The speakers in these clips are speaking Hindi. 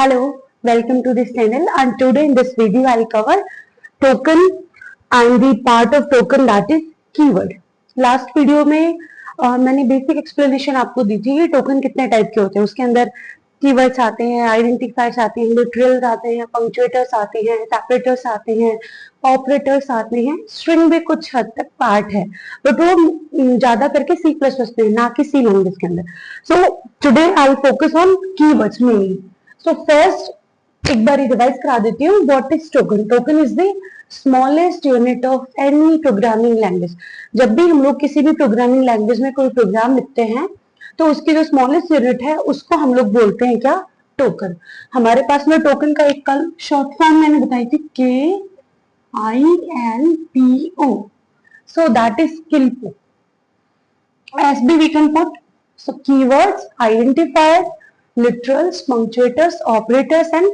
Hello, welcome to this channel, and today in this video I'll cover token and the part of token that is keyword. Last video में मैंने बेसिक एक्सप्लेनेशन आपको दी थी कि टोकन कितने टाइप के होते हैं। उसके अंदर कीवर्ड्स आते हैं, आइडेंटिफायर्स आते हैं, लिटरल्स आते हैं, पंक्चुएटर्स आते हैं, सेपरेटर्स आते हैं, ऑपरेटर्स आते हैं, स्ट्रिंग भी कुछ हद तक पार्ट है, बट वो ज्यादा करके C++ में, ना कि C लैंग्वेज के अंदर। So today I will focus on keywords mainly. So first एक बार रिवाइज करा देती हूँ, what is token. Token is the smallest unit of any programming language. जब भी हम लोग किसी भी प्रोग्रामिंग लैंग्वेज में कोई प्रोग्राम लिखते हैं तो उसकी जो स्मॉलेस्ट यूनिट है उसको हम लोग बोलते हैं क्या, टोकन। हमारे पास में टोकन का एक कल शॉर्ट फॉर्म मैंने बताई थी, KILPO, so that is KILPO. SB we can put so keywords, identifiers, literals, punctuators, operators and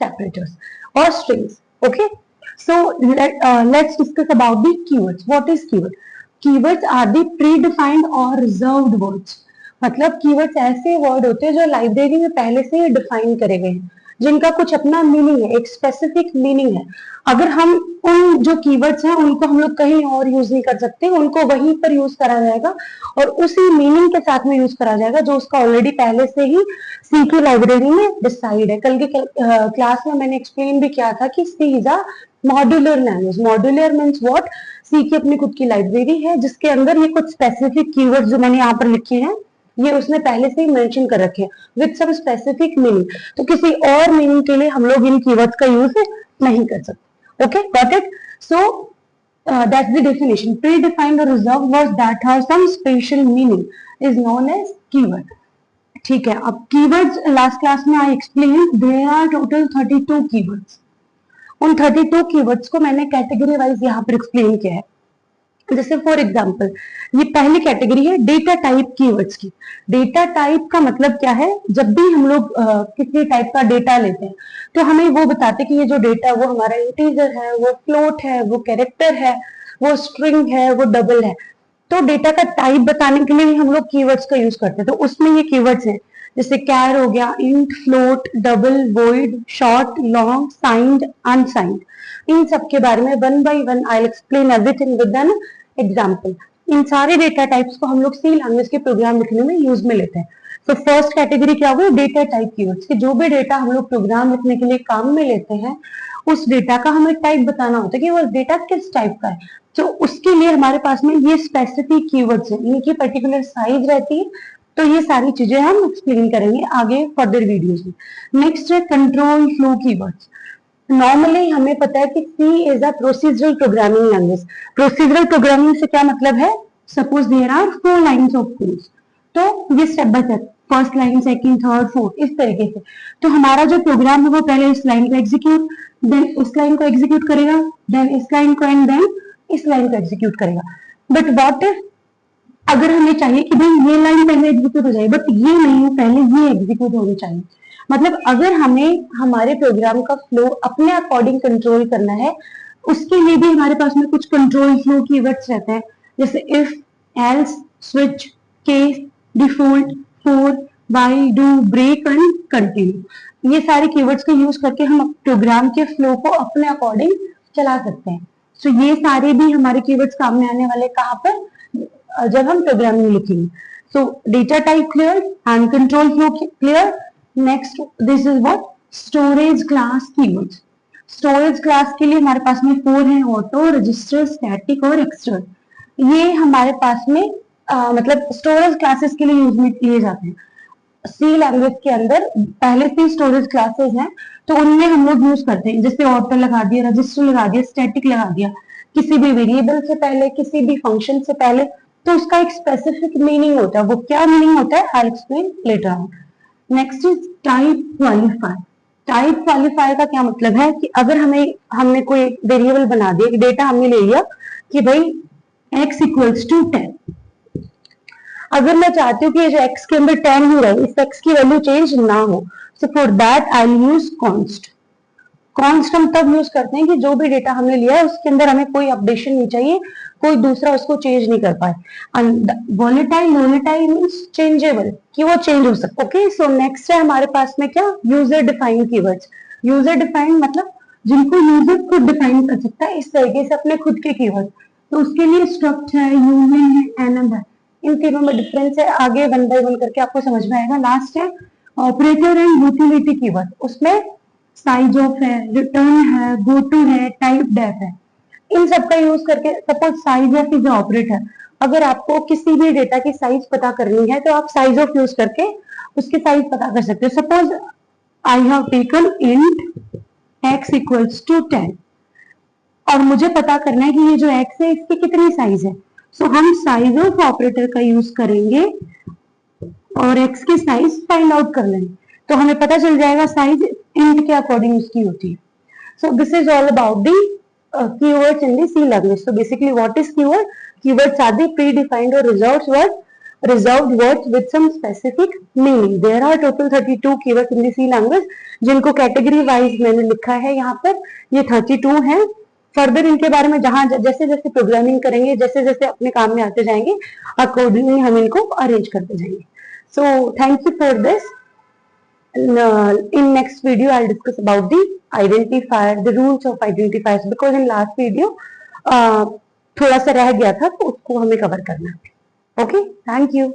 separators or strings. Okay, so let's discuss about the keywords. What is keyword? Keywords are the predefined or reserved words. मतलब कीवर्ड्स ऐसे वर्ड होते हैं जो लाइब्रेरी में पहले से ही डिफाइन करे गए हैं, जिनका कुछ अपना मीनिंग है, एक स्पेसिफिक मीनिंग है। अगर हम उन जो कीवर्ड्स हैं उनको हम लोग कहीं और यूज नहीं कर सकते, उनको वहीं पर यूज करा जाएगा और उसी मीनिंग के साथ में यूज करा जाएगा जो उसका ऑलरेडी पहले से ही सी की लाइब्रेरी में डिसाइड है। कल के क्लास में मैंने एक्सप्लेन भी किया था कि C is a modular language. Modular means what, C की अपनी खुद की लाइब्रेरी है जिसके अंदर ये कुछ स्पेसिफिक कीवर्ड्स जो मैंने यहाँ पर लिखे हैं ये उसने पहले से ही मेंशन कर रखे हैं विद सम स्पेसिफिक मीनिंग। तो किसी और मीनिंग के लिए हम लोग इन कीवर्ड्स का यूज नहीं कर सकते। Okay, got it. So that's the definition. Predefined और reserved words that have some special meaning is known as keyword. ठीक है, अब कीवर्ड्स लास्ट क्लास में I explain there are total 32 keywords. उन 32 कीवर्ड्स को मैंने कैटेगरी वाइज यहाँ पर एक्सप्लेन किया है। जैसे फॉर एग्जाम्पल ये पहली कैटेगरी है डेटा टाइप कीवर्ड्स की। डेटा टाइप का मतलब क्या है, जब भी हम लोग किसी टाइप का डेटा लेते हैं तो हमें वो बताते हैं कि ये जो डेटा है वो हमारा इंटीजर है, वो फ्लोट है, वो कैरेक्टर है, वो स्ट्रिंग है, वो डबल है। तो डेटा का टाइप बताने के लिए हम लोग कीवर्ड्स का यूज करते हैं। तो उसमें ये कीवर्ड्स हैं जैसे कैर हो गया, int, float, double, void, short, long, signed, unsigned. इन सब के बारे में one by one I will explain everything with an example. इन सारे डेटा टाइप्स को हम लोग सी लैंग्वेज के प्रोग्राम लिखने में यूज में लेते हैं। तो फर्स्ट कैटेगरी क्या हुई, डेटा टाइप कीवर्ड्स कि जो भी डेटा हम लोग प्रोग्राम लिखने के लिए काम में लेते हैं उस डेटा का हमें टाइप बताना होता है कि वो डेटा किस टाइप का है। तो उसके लिए हमारे पास में ये स्पेसिफिक कीवर्ड्स हैं, इनकी पर्टिकुलर साइज रहती है। तो ये सारी चीजें हम एक्सप्लेन करेंगे आगे फर्दर वीडियोस में। नेक्स्ट है कंट्रोल फ्लो कीवर्ड्स। नॉर्मली हमें पता है कि C is a procedural programming language. Procedural programming से क्या मतलब है, suppose there are 4 lines of code, तो ये step by step first line, second, third, fourth, इस तरीके से। तो हमारा जो प्रोग्राम है वो पहले इस लाइन को एग्जीक्यूट, देन उस लाइन को एग्जीक्यूट करेगा, देन इस लाइन को एंड देन इस लाइन को एग्जीक्यूट करेगा। बट व्हाट इफ अगर हमें चाहिए कि भाई ये लाइन पहले एग्जीक्यूट हो जाए, बट ये नहीं, पहले ये एग्जीक्यूट होनी चाहिए। मतलब अगर हमें हमारे प्रोग्राम का फ्लो अपने अकॉर्डिंग कंट्रोल करना है, उसके लिए भी हमारे पास में कुछ कंट्रोल फ्लो कीवर्ड्स रहते हैं जैसे if, else, switch, case, default, for, while, do, break and continue. ये सारे कीवर्ड्स का यूज करके हम प्रोग्राम के फ्लो को अपने अकॉर्डिंग चला सकते हैं। सो ये सारे भी हमारे कीवर्ड्स काम में आने वाले कहाँ पर, जब हम प्रोग्रामिंग लिखेंगे। सो data type clear and control flow clear. Next this is what, storage class keywords. Storage class के लिए हमारे पास में 4 हैं, ऑटो, रजिस्टर, स्टैटिक और एक्सटर्न। ये हमारे पास में मतलब स्टोरेज क्लासेस के लिए यूज में लिए जाते हैं। सी लैंग्वेज के अंदर पहले से स्टोरेज क्लासेस हैं तो उनमें हम लोग यूज करते हैं, जैसे ऑटो लगा दिया, रजिस्टर लगा दिया, स्टैटिक लगा दिया, किसी भी वेरिएबल से पहले, किसी भी फंक्शन से पहले। तो उसका एक स्पेसिफिक मीनिंग होता है, वो क्या मीनिंग होता है I explain later on. Next is type qualifier. Type qualifier का क्या मतलब है कि अगर हमने कोई वेरिएबल बना दिया, डेटा हमने ले लिया कि भाई x इक्वल्स टू 10। अगर मैं चाहती हूँ कि ये जो x के अंदर 10 ही रहे, इस x की वैल्यू चेंज ना हो, so for that I will use const. Const हम तब यूज करते हैं कि जो भी डेटा हमने लिया है उसके अंदर हमें कोई अपडेशन नहीं चाहिए, कोई दूसरा उसको चेंज नहीं कर पाए। वोलेटाइल, वोलेटाइल मीन्स चेंजेबल, कि वो चेंज हो सकता है। ओके, सो नेक्स्ट है हमारे पास में क्या, user defined keywords. User defined मतलब जिनको यूजर खुद डिफाइन कर सकता है इस तरीके से अपने खुद के कीवर्ड। तो उसके लिए स्ट्रक्ट है, यूनियन है, एनम है, इन तीनों में डिफरेंस है, आगे वन बाय वन करके आपको समझ में आएगा। लास्ट है ऑपरेटर एंड यूटिलिटी कीवर्ड, उसमें साइज ऑफ है, रिटर्न है, गो टू है, टाइप डेफ है। इन सब का यूज करके, suppose size of is operator, अगर आपको किसी भी डेटा की साइज पता करनी है तो आप साइज ऑफ यूज करके उसकी साइज पता कर सकते हो। Suppose I have taken int x equals to 10 और मुझे पता करना है कि ये जो x है इसकी कितनी साइज है। सो हम साइज ऑफ ऑपरेटर का यूज करेंगे और x की साइज फाइंड आउट कर लेंगे, तो हमें पता चल जाएगा साइज इंट के अकॉर्डिंग उसकी होती है। So this is all about the keywords in the C language. So basically what is keyword? Keywords are the predefined or reserved words with some specific meaning. There are total 32 keywords in the C language, जिनको कैटेगरी वाइज मैंने लिखा है यहाँ पर, ये 32 है। फर्दर इनके बारे में जहां जैसे जैसे प्रोग्रामिंग करेंगे, जैसे जैसे अपने काम में आते जाएंगे, अकॉर्डिंगली हम इनको अरेंज करते जाएंगे। So thank you for this. In next video I'll discuss about the identifier, the rules of identifiers, because in last video थोड़ा सा रह गया था तो उसको हमें कवर करना है। Okay, thank you.